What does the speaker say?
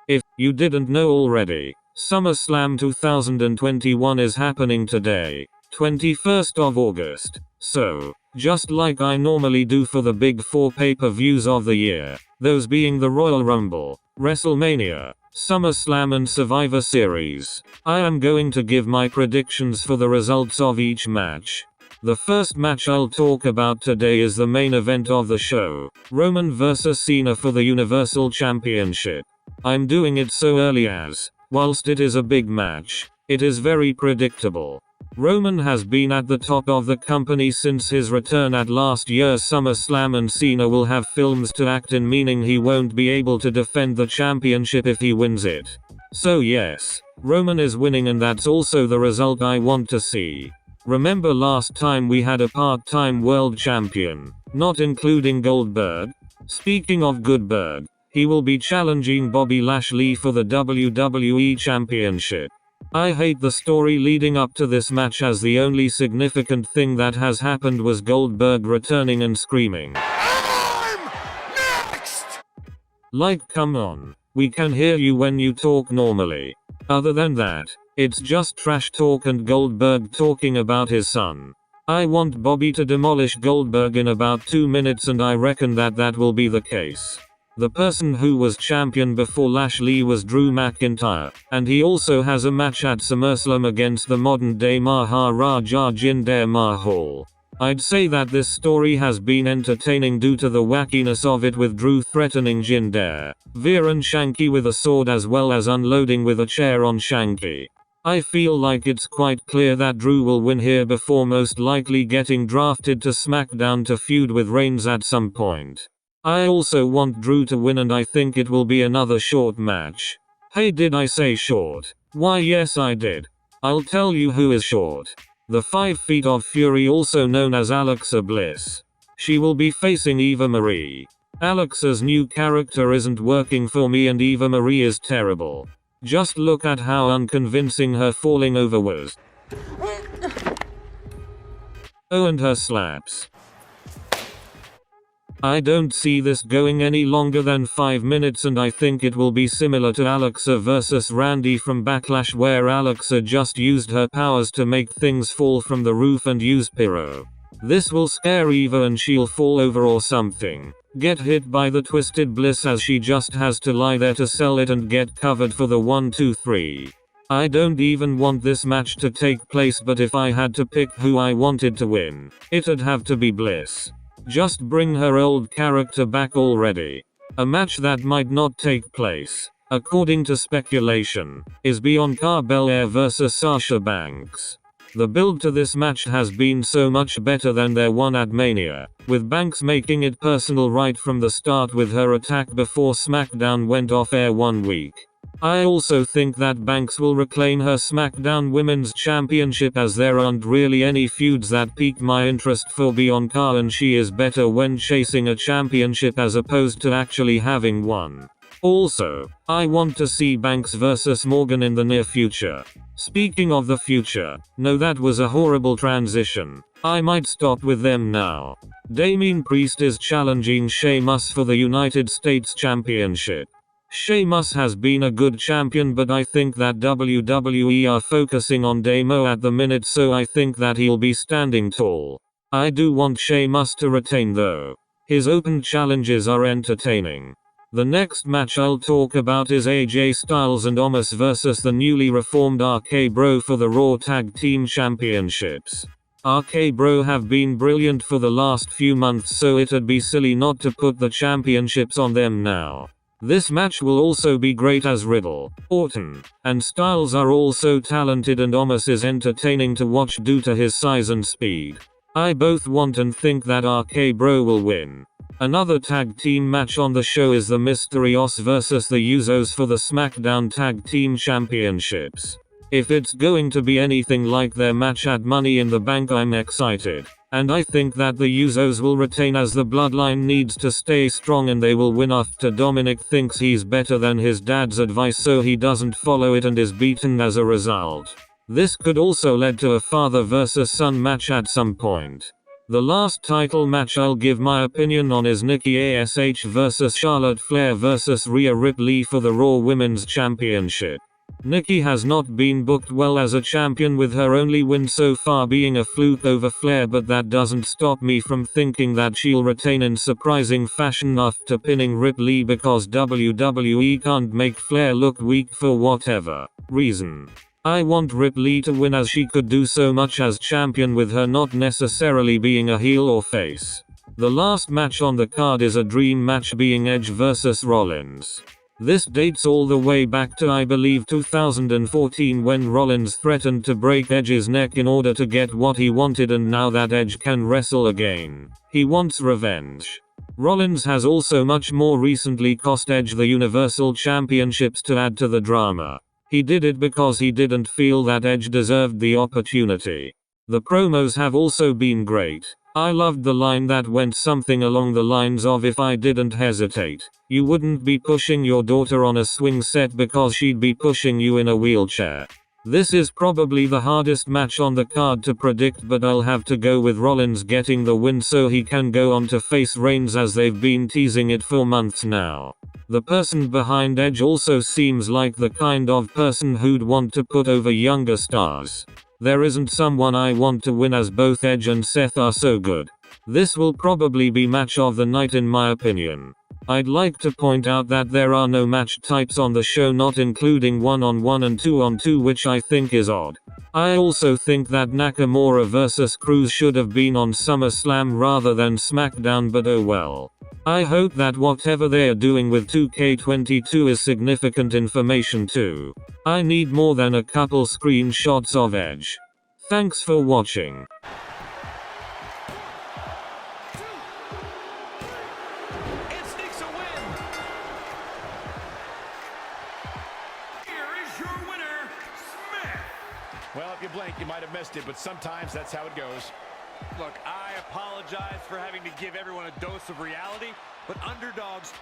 If you didn't know already, SummerSlam 2021 is happening today, 21st of August. So, just like I normally do for the big 4 pay-per-views of the year, those being the Royal Rumble, WrestleMania, SummerSlam and Survivor Series, I am going to give my predictions for the results of each match. The first match I'll talk about today is the main event of the show, Roman vs Cena for the Universal Championship. I'm doing it so early as, whilst it is a big match, it is very predictable. Roman has been at the top of the company since his return at last year's SummerSlam, and Cena will have films to act in, meaning he won't be able to defend the championship if he wins it. So yes, Roman is winning, and that's also the result I want to see. Remember last time we had a part-time world champion, not including Goldberg? Speaking of Goldberg, he will be challenging Bobby Lashley for the WWE Championship. I hate the story leading up to this match, as the only significant thing that has happened was Goldberg returning and screaming, "I'm next!" Like, come on. We can hear you when you talk normally. Other than that, it's just trash talk and Goldberg talking about his son. I want Bobby to demolish Goldberg in about 2 minutes, and I reckon that will be the case. The person who was champion before Lashley was Drew McIntyre, and he also has a match at SummerSlam against the modern-day Maharaja Jinder Mahal. I'd say that this story has been entertaining due to the wackiness of it, with Drew threatening Jinder, Veer and Shanky with a sword, as well as unloading with a chair on Shanky. I feel like it's quite clear that Drew will win here before most likely getting drafted to SmackDown to feud with Reigns at some point. I also want Drew to win, and I think it will be another short match. Hey, did I say short? Why, yes I did. I'll tell you who is short. The 5 Feet of Fury, also known as Alexa Bliss. She will be facing Eva Marie. Alexa's new character isn't working for me, and Eva Marie is terrible. Just look at how unconvincing her falling over was. Oh, and her slaps. I don't see this going any longer than 5 minutes, and I think it will be similar to Alexa vs Randy from Backlash, where Alexa just used her powers to make things fall from the roof and use pyro. This will scare Eva and she'll fall over or something. Get hit by the Twisted Bliss, as she just has to lie there to sell it and get covered for the 1, 2, 3. I don't even want this match to take place, but if I had to pick who I wanted to win, it'd have to be Bliss. Just bring her old character back already. A match that might not take place, according to speculation, is Bianca Belair vs Sasha Banks. The build to this match has been so much better than their one at Mania, with Banks making it personal right from the start with her attack before SmackDown went off air 1 week. I also think that Banks will reclaim her SmackDown Women's Championship, as there aren't really any feuds that pique my interest for Bianca, and she is better when chasing a championship as opposed to actually having one. Also, I want to see Banks vs Morgan in the near future. Speaking of the future, no, that was a horrible transition. I might stop with them now. Damian Priest is challenging Sheamus for the United States Championship. Sheamus has been a good champion, but I think that WWE are focusing on Damo at the minute, so I think that he'll be standing tall. I do want Sheamus to retain though. His open challenges are entertaining. The next match I'll talk about is AJ Styles and Omos vs the newly reformed RK Bro for the Raw Tag Team Championships. RK Bro have been brilliant for the last few months, so it'd be silly not to put the championships on them now. This match will also be great, as Riddle, Orton, and Styles are all so talented, and Omos is entertaining to watch due to his size and speed. I both want and think that RK Bro will win. Another tag team match on the show is the Mysterios vs the Usos for the SmackDown Tag Team Championships. If it's going to be anything like their match at Money in the Bank, I'm excited. And I think that the Usos will retain, as the bloodline needs to stay strong, and they will win after Dominic thinks he's better than his dad's advice, so he doesn't follow it and is beaten as a result. This could also lead to a father versus son match at some point. The last title match I'll give my opinion on is Nikki ASH vs Charlotte Flair vs Rhea Ripley for the Raw Women's Championship. Nikki has not been booked well as a champion, with her only win so far being a fluke over Flair, but that doesn't stop me from thinking that she'll retain in surprising fashion after pinning Ripley, because WWE can't make Flair look weak for whatever reason. I want Ripley to win, as she could do so much as champion with her not necessarily being a heel or face. The last match on the card is a dream match, being Edge vs Rollins. This dates all the way back to, I believe, 2014, when Rollins threatened to break Edge's neck in order to get what he wanted, and now that Edge can wrestle again, he wants revenge. Rollins has also much more recently cost Edge the Universal Championships to add to the drama. He did it because he didn't feel that Edge deserved the opportunity. The promos have also been great. I loved the line that went something along the lines of, "If I didn't hesitate, you wouldn't be pushing your daughter on a swing set because she'd be pushing you in a wheelchair." This is probably the hardest match on the card to predict, but I'll have to go with Rollins getting the win so he can go on to face Reigns, as they've been teasing it for months now. The person behind Edge also seems like the kind of person who'd want to put over younger stars. There isn't someone I want to win, as both Edge and Seth are so good. This will probably be match of the night in my opinion. I'd like to point out that there are no match types on the show, not including 1-on-1 and 2-on-2, which I think is odd. I also think that Nakamura vs Cruz should have been on SummerSlam rather than SmackDown, but oh well. I hope that whatever they are doing with 2K22 is significant information too. I need more than a couple screenshots of Edge. Thanks for watching. Well, if you blink, you might have missed it, but sometimes that's how it goes. Look, I apologize for having to give everyone a dose of reality, but underdogs